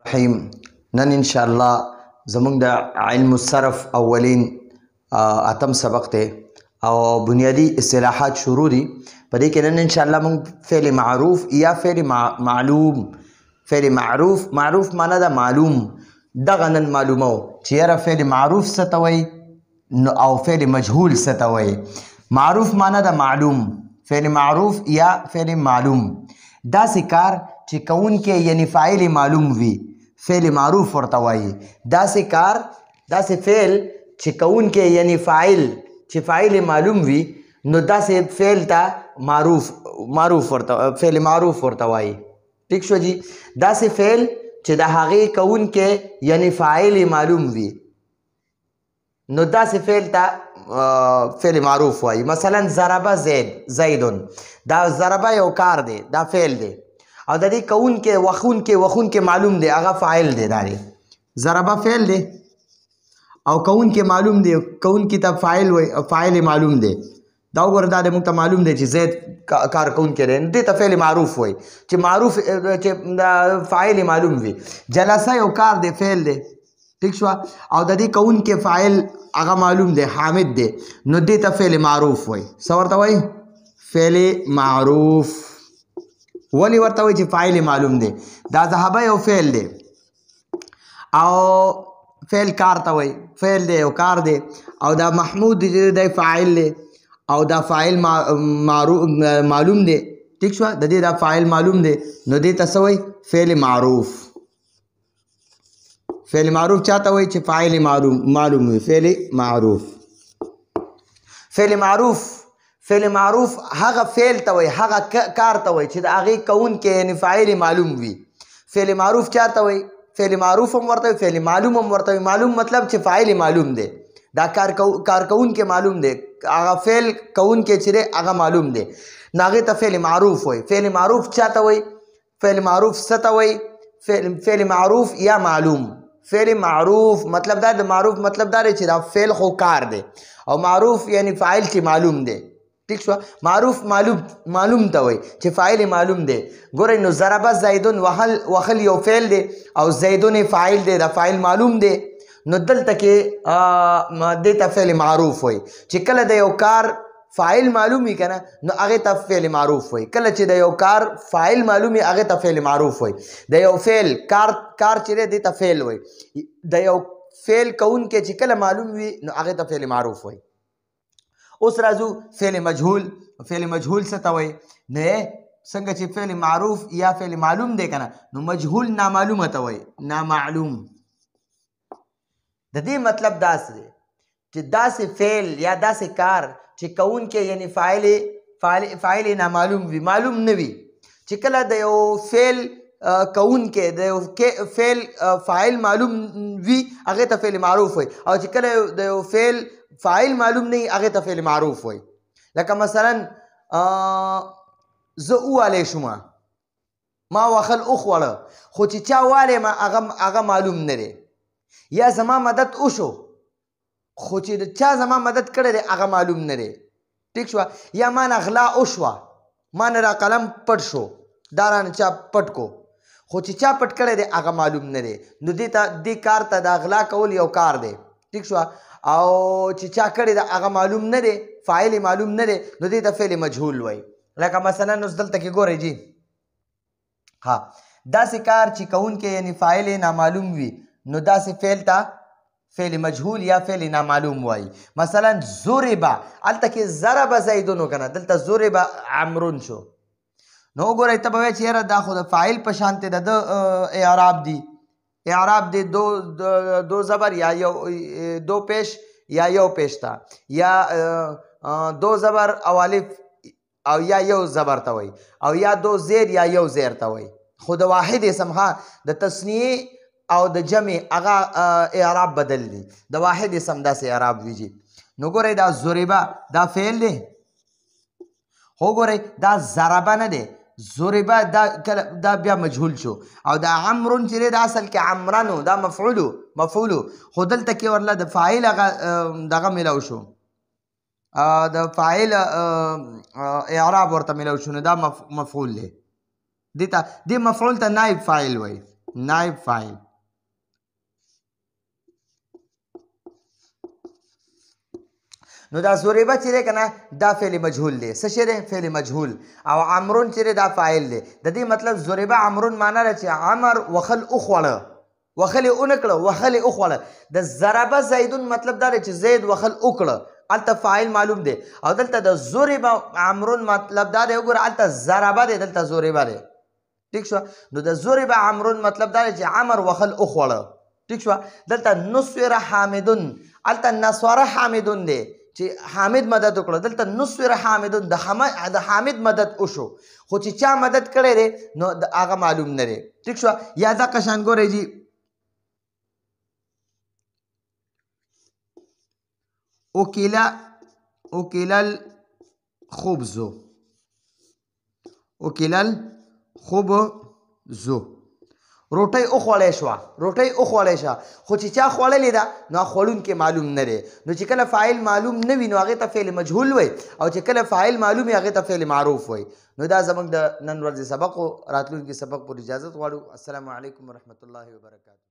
الرحیم نن ان شاء الله زموږ د علم الصرف اولین اتم سبق ته او بنیادی اصطلاحات شروع دي په دې کې نن ان شاء الله موږ فعل معروف یا فعل معلوم فعل معروف معنی دا معلوم دغه نن معلومه چې یاره فعل معروف څه ته وایي او فعل مجهول څه ته وایي. معروف معنی دا معلوم، فعل معروف یا فعل معلوم داسې کار چې کوونکی یعنی فاعل معلوم وي فعل معروف ورته وایي. داسې کار داسې فعل چې کوونکی یعنی فاعل معلوم وي نو داسې فعل ته فعل معروف ورته وایي. ٹھیک شو جی. داسې فعل چې د هغې کوونکی یعنی فاعل معلوم وي نو داسې فعل ته فعل معروف وایي. مثلا ضربه زیدون، دا ضربه یو کار دی، دا فعل دی او د دې کوونکی وخونکی معلوم دی، هغه فاعل دی. دا دی ضربه فعل دی او کوونکی معلوم دی، کوونکی ته فاعل معلوم دی. دا وګوره دا د موږ ته معلوم دی چې زید کار کوونکی دی، دې ته فعل معروف وایي چې فاعل معلوم وي. جلسه یو کار دی، فعل دی. ٹھیک شو. او د دې کوونکی فاعل هغه معلوم دی، حامد دی، نو دې ته فعل معروف وایي. څه ورته وایي؟ فعل معروف. ولی ورته وایي چې فاعل معلوم دی؟ دا ذهبه یو فعل دی او فعل کار ته وایي، فعل دی یو کار دی او دا محمود دی فاعل دی او دا فاعل معلوم دی. ٹھیک شو. د دې دا فاعل معلوم دی نو دې ته څه وایي؟ فعل معروف. فعل معروف چاته وایي چې فاعل معلوم وي. فعل معروف هغه فعل ته وایي، هغه کار ته وایي چې د هغې کوونکی یعنې فاعل معلوم وي. فعل معروف چاته وایي؟ فعل معروف هم ورته وایي، فعل معلوم هم ورته وایي. معلوم مطلب چې فاعل معلوم دی، دا کار کوونکی معلوم دی، هغه فعل کوونکی چې دی هغه معلوم دی نو هغې ته فعل معروف وایي. فعل معروف چاته وایي؟ فعل معروف څه ته وایي؟ فعل معروف یا معلوم. فعل معروف مطلب دا د معروف مطلب دا دی چې دا فعل خو کار دی او معروف یعنی فاعل چې معلوم دی. ٹھیک شو. معروف معلوم ته وایي چې فاعل معلوم دی. ګورئ نو ضربه زیدون وهل یو فعل دی او زیدون فاعل دی، دا فاعل معلوم دی نو دلته کې دې ته فعل معروف وایي. چې کله د یو کار فاعل معلوم وي که نه نو هغې ته فعل معروف وایي. کله چې د یو کار فاعل معلوم وي هغې ته فعل معروف وایي. د یو فعل کار چې دی دې ته فعل وایي. د یو فعل کوونکی چې کله معلوم وي نو هغې ته فعل معروف وایي. اوس راځو فعل مجهول. فعل مجهول څه ته وایي؟ نو څنګه چې فعل معروف یا فعل معلوم دی که نه نو مجهول نامعلومه ته وایي. نامعلوم د دې مطلب داسې دی چې داسې فعل یا داسې کار چې کوونکی یعنی فاعل نامعلوم وي، معلوم نه وي. چې کله د یو فعل کوونکی د یو فعل فاعل معلوم وي هغې ته فعل معروف وایي او چې کله د یو فعل فاعل معلوم نه وي هغې ته فعل معروف وایي. لکه مثلا زه ووالی شومه، ما وخل وخوړه خو چې چا والی ما هغه معلوم نه دی. یا زما مدد وشو خو چې چا زما مدد کړی دی هغه معلوم نه دی. ٹھیک شوه. یا ما نه غلا وشوه، ما نه را قلم پټ شو، دا رانه چا پټ کو خو چې چا پټ کړی دی هغه معلوم نه دی نو دې کار ته د غلا کول یو کار دی. ٹھیک شوه. او چې چا کړی دی هغه معلوم نه دی، فاعل معلوم نه دی نو دې ته فعل مجهول وایي. لکه مثلا اوس دلته کې ګورئ جی، ها داسې کار چې کوونکی یعنی فاعل نامعلوم وي نو داسې فعل ته فعل مجهول یا فعل نامعلوم وایي. مثلا ضربه، هلته کې ضربه زیدون وکنه، دلته ضربه عمرون شو. نو وګورئ ته به وایې چې یاره دا خو د فاعل په شانتې د اعراب دی. اعراب دی دو زبر یا دو پیش یا یو پیش ته، یا دو زبر او الف او یا یو زبر ته وایي، او یا دو زیر یا یو زیر ته وایي. خو د واحد اسم ها د تصنیع او د جمع هغه اعراب بدل دی، د واحد اسم داسې اعراب ویجي. نو ګورئ دا ضربه دا فعل دی، خو ګورئ دا ضربه نه دی، ضربه دا بیا مجهول شو. او دا عمرون چې دی دا اصل کې عمرنو، دا مفعولو خو دلته کې ورله د فاعل دغه میلاو شو، د فاعل اعراب ورته میلاو شو نو دا مفعول دی. دې مفعول ته نائب فاعل وایي. نائب فاعل. نو دا ضربه چې دی که نه دا فعل مجهول دی. څه شی دی؟ فعل مجهول. او عمرون چې دی دا فاعل دی. د دې مطلب ضربه عمرون معنا ده چې عمر وخل وخوړه، وخل یې ونه کړه، وخل یې وخوړه. د ضربه زیدون مطلب دا دی چې زید وخل وکړه، هلته فاعل معلوم دی. او دلته د ضربه عمرون مطلب دا دی، وګوره هلته ضربه دی، دلته ضربه دی. ٹھیک شو؟ نو د ضربه عمرون مطلب دا دی چې عمر وخل وخوړه. ٹھیک شو؟ دلته نصر حامدون، هلته نصر حامدون دی چې حامد مدد وکړه. دلته نصر حامدون د حامد مدد وشو، خو چې چا مدد کړی دی نو هغه معلوم نه دی. ٹھیک شو؟ یا دغه شان ګورئ جي اوکیل الخبز، اوکیل الخبز روټۍ وخوړی شوه، روټۍ وخوړی شوه، خو چې چا خوړلې ده نو خوړونکی معلوم نه دی. نو چې کله فاعل معلوم نه وي نو هغې ته فعل مجهول وی، او چې کله فاعل معلوم وي هغې ته فعل معروف وی. نو دا زموږ د نن ورځې سبق و. راتلونکي سبق پر اجازت غواړو. السلام علیکم ورحمة الله وبرکاته.